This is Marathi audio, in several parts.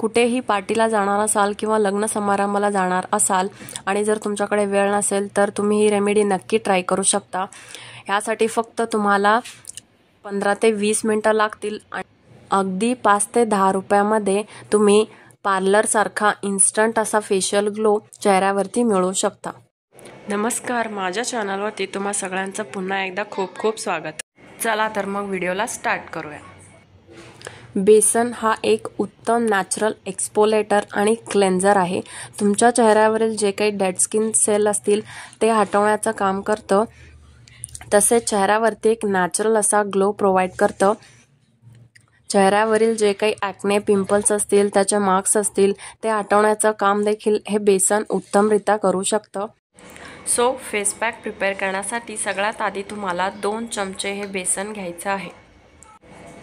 कुठेही पार्टीला जाणार असाल किंवा लग्न समारंभाला जाणार असाल आणि जर तुमच्याकडे वेळ नसेल तर तुम्ही ही रेमेडी नक्की ट्राय करू शकता। यासाठी फक्त तुम्हाला 15 ते 20 मिनिटं लागतील आणि अगदी 5 ते 10 रुपयामध्ये तुम्ही पार्लर सारखा इन्स्टंट असा फेशियल ग्लो चेहऱ्यावरती मिळवू शकता। नमस्कार, माझ्या चॅनलवरती तुम्हा सगळ्यांचं पुन्हा एकदा खूप खूप स्वागत। चला तर मग व्हिडिओला स्टार्ट करूया। बेसन हा एक उत्तम नॅचरल एक्सफोलेटर आणि क्लेन्झर आहे। तुमच्या चेहऱ्यावरील जे काही डेड स्किन सेल असतील ते हटवण्याचं काम करतं, तसेच चेहऱ्यावरती एक नॅचरल असा ग्लो प्रोव्हाइड करतं। चेहऱ्यावरील जे काही ॲक्ने पिंपल्स असतील, त्याचे मार्क्स असतील ते हटवण्याचं काम देखील हे बेसन उत्तमरित्या करू शकतं। सो फेस पॅक प्रिपेअर करण्यासाठी सगळ्यात आधी तुम्हाला 2 चमचे हे बेसन घ्यायचं आहे।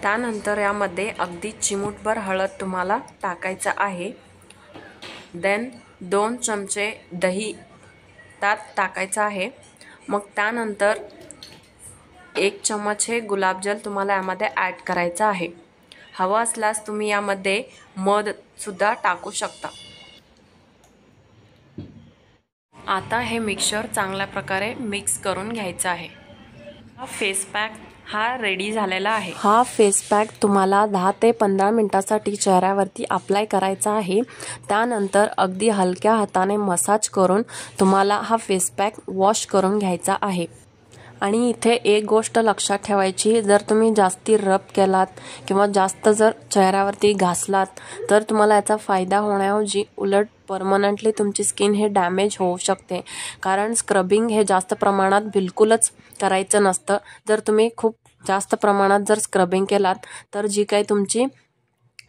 त्यानंतर यामध्ये अगदी चिमूटभर हळद तुम्हाला टाकायचं आहे। देन 2 चमचे दही त्यात टाकायचं आहे। मग त्यानंतर 1 चमच हे गुलाबजल तुम्हाला यामध्ये ॲड करायचं आहे। हवं असल्यास तुम्ही यामध्ये मध सुद्धा टाकू शकता। आता हे मिक्सचर चांगल्या प्रकारे मिक्स करून घ्यायचं आहे। हा फेस पॅक रेडी झालेला आहे। हा फेस पॅक तुम्हाला 10 ते 15 मिनिटांसाठी चेहऱ्यावरती अप्लाय करायचा आहे। त्यानंतर अगदी हलक्या हाताने मसाज करून तुम्हाला हा फेस पॅक वॉश करून घ्यायचा आहे। आणि इथे एक गोष्ट लक्षात ठेवायची, जर तुम्ही जास्ती रब केलात किंवा जास्त जर चेहऱ्यावरती घासलात तर तुम्हाला याचा फायदा होण्याऐवजी उलट परमनंटली तुमची स्किन हे डॅमेज होऊ शकते। कारण स्क्रबिंग हे जास्त प्रमाणात बिलकुलच करायचं नसतं। जर तुम्ही खूप जास्त प्रमाणात जर स्क्रबिंग केलात तर जी काही तुमची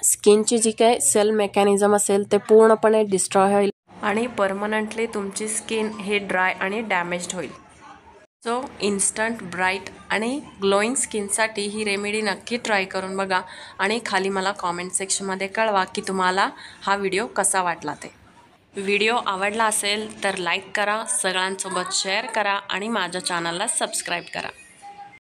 स्किनची जी काही सेल मेकॅनिझम असेल ते पूर्णपणे डिस्ट्रॉय होईल आणि परमनंटली तुमची स्किन हे ड्राय आणि डॅमेज्ड होईल। सो इन्स्टंट ब्राईट आणि ग्लोईंग स्किनसाठी ही रेमेडी नक्की ट्राय करून बघा आणि खाली मला कॉमेंट सेक्शनमध्ये कळवा की तुम्हाला हा व्हिडिओ कसा वाटला ते। व्हिडिओ आवडला असेल तर लाईक करा, सगळ्यांसोबत शेअर करा आणि माझ्या चॅनलला सबस्क्राईब करा।